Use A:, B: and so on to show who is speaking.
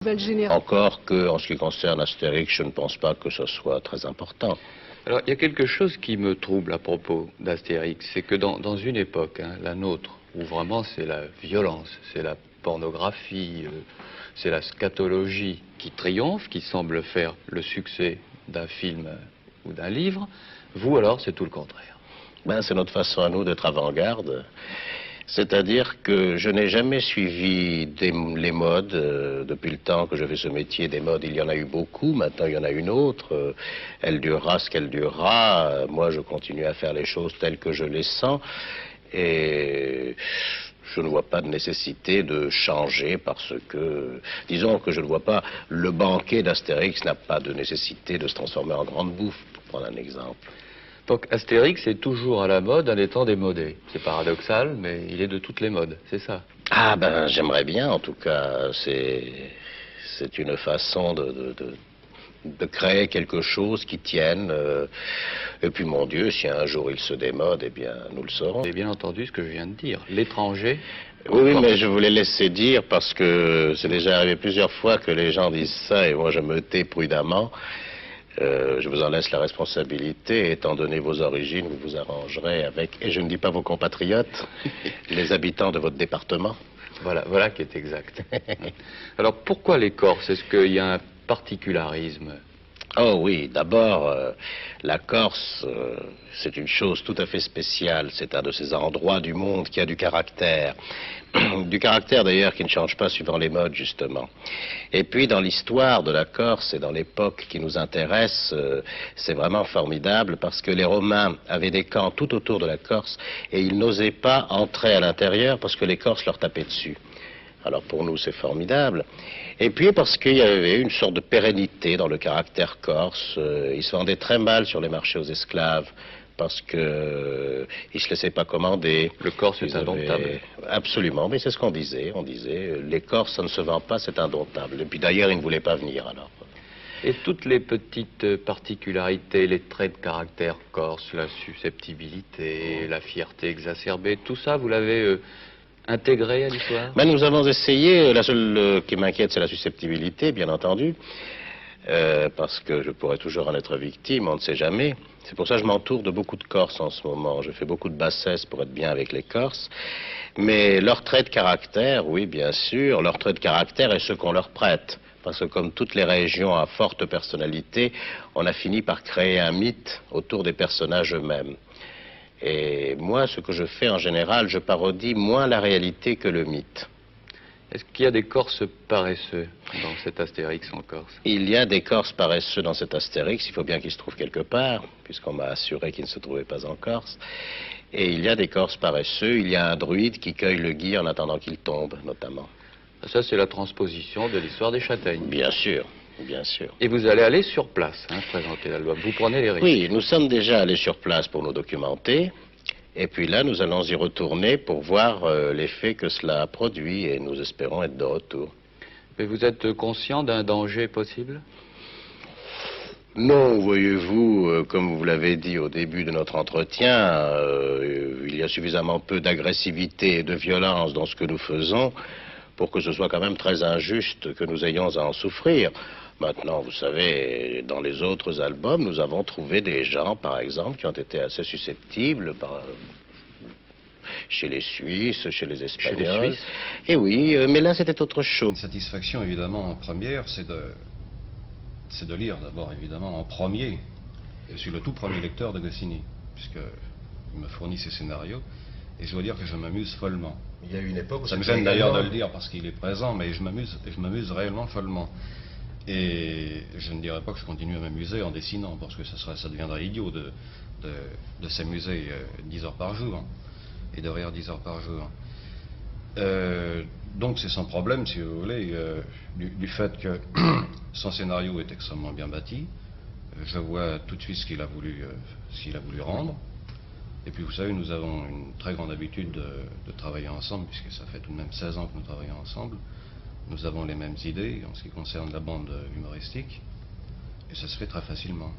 A: nouvelle génération.
B: Encore que, en ce qui concerne Astérix, je ne pense pas que ce soit très important.
C: Alors, il y a quelque chose qui me trouble à propos d'Astérix, c'est que dans une époque, la nôtre, où vraiment c'est la violence, c'est la pornographie, c'est la scatologie qui triomphe, qui semble faire le succès d'un film ou d'un livre, vous alors c'est tout le contraire.
B: Ben, c'est notre façon à nous d'être avant-garde. C'est-à-dire que je n'ai jamais suivi les modes depuis le temps que je fais ce métier. Des modes, il y en a eu beaucoup, maintenant il y en a une autre. Elle durera ce qu'elle durera. Moi, je continue à faire les choses telles que je les sens. Et je ne vois pas de nécessité de changer parce que, disons que je ne vois pas, le banquet d'Astérix n'a pas de nécessité de se transformer en grande bouffe, pour prendre un exemple.
C: Donc Astérix est toujours à la mode en étant démodé. C'est paradoxal, mais il est de toutes les modes, c'est ça.
B: Ah ben, j'aimerais bien, en tout cas. C'est une façon de créer quelque chose qui tienne. Et puis, mon Dieu, si un jour il se démode, eh bien, nous le saurons.
C: Vous avez bien entendu ce que je viens de dire. L'étranger...
B: Oui, mais je voulais laisser dire parce que c'est déjà arrivé plusieurs fois que les gens disent ça et moi je me tais prudemment. Je vous en laisse la responsabilité, étant donné vos origines, vous vous arrangerez avec, et je ne dis pas vos compatriotes, les habitants de votre département.
C: Voilà qui est exact. Alors pourquoi les Corses? Est-ce qu'il y a un particularisme?
B: Oh oui, d'abord, la Corse, c'est une chose tout à fait spéciale. C'est un de ces endroits du monde qui a du caractère. Du caractère d'ailleurs qui ne change pas suivant les modes, justement. Et puis dans l'histoire de la Corse et dans l'époque qui nous intéresse, c'est vraiment formidable parce que les Romains avaient des camps tout autour de la Corse et ils n'osaient pas entrer à l'intérieur parce que les Corses leur tapaient dessus. Alors pour nous c'est formidable. Et puis parce qu'il y avait une sorte de pérennité dans le caractère corse. Ils se vendaient très mal sur les marchés aux esclaves parce que ils se laissaient pas commander.
C: Le Corse est indomptable.
B: Absolument, mais c'est ce qu'on disait. On disait les Corses ça ne se vend pas, c'est indomptable. Et puis d'ailleurs ils ne voulaient pas venir alors.
C: Et toutes les petites particularités, les traits de caractère corse, la susceptibilité, la fierté exacerbée, tout ça vous l'avez intégré à l'histoire?
B: Ben, nous avons essayé, la seule qui m'inquiète c'est la susceptibilité, bien entendu, parce que je pourrais toujours en être victime, on ne sait jamais. C'est pour ça que je m'entoure de beaucoup de Corses en ce moment. Je fais beaucoup de bassesse pour être bien avec les Corses. Mais leur trait de caractère, oui, bien sûr, leur trait de caractère est ce qu'on leur prête. Parce que comme toutes les régions à forte personnalité, on a fini par créer un mythe autour des personnages eux-mêmes. Et moi, ce que je fais en général, je parodie moins la réalité que le mythe.
C: Est-ce qu'il y a des Corses paresseux dans cet Astérix en Corse?
B: Il y a des Corses paresseux dans cet Astérix, il faut bien qu'ils se trouvent quelque part, puisqu'on m'a assuré qu'ils ne se trouvaient pas en Corse. Et il y a des Corses paresseux, il y a un druide qui cueille le gui en attendant qu'il tombe, notamment.
C: Ça, c'est la transposition de l'histoire des châtaignes.
B: Bien sûr. Bien sûr.
C: Et vous allez aller sur place, présenter l'album. Vous prenez les risques.
B: Oui, nous sommes déjà allés sur place pour nous documenter. Et puis là, nous allons y retourner pour voir l'effet que cela a produit. Et nous espérons être de retour.
C: Mais vous êtes conscient d'un danger possible?
B: Non, voyez-vous, comme vous l'avez dit au début de notre entretien, il y a suffisamment peu d'agressivité et de violence dans ce que nous faisons pour que ce soit quand même très injuste que nous ayons à en souffrir. Maintenant, vous savez, dans les autres albums, nous avons trouvé des gens, par exemple, qui ont été assez susceptibles, chez les Suisses, chez les Espagnols.
C: Chez les Suisses?
B: Et oui, mais là, c'était autre chose.
D: Une satisfaction, évidemment, en première, c'est de lire, d'abord, évidemment, en premier. Je suis le tout premier lecteur de Goscinny, puisqu'il me fournit ses scénarios, et je dois dire que je m'amuse follement.
E: Il y a eu une époque où
D: ça me gêne d'ailleurs de le dire parce qu'il est présent, mais je m'amuse réellement follement. Et je ne dirais pas que je continue à m'amuser en dessinant, parce que ça deviendrait idiot de s'amuser 10 heures par jour, et de rire 10 heures par jour. Donc c'est sans problème, si vous voulez, du fait que son scénario est extrêmement bien bâti. Je vois tout de suite ce qu'il a voulu rendre. Et puis vous savez, nous avons une très grande habitude de travailler ensemble, puisque ça fait tout de même 16 ans que nous travaillons ensemble. Nous avons les mêmes idées en ce qui concerne la bande humoristique, et ça se fait très facilement.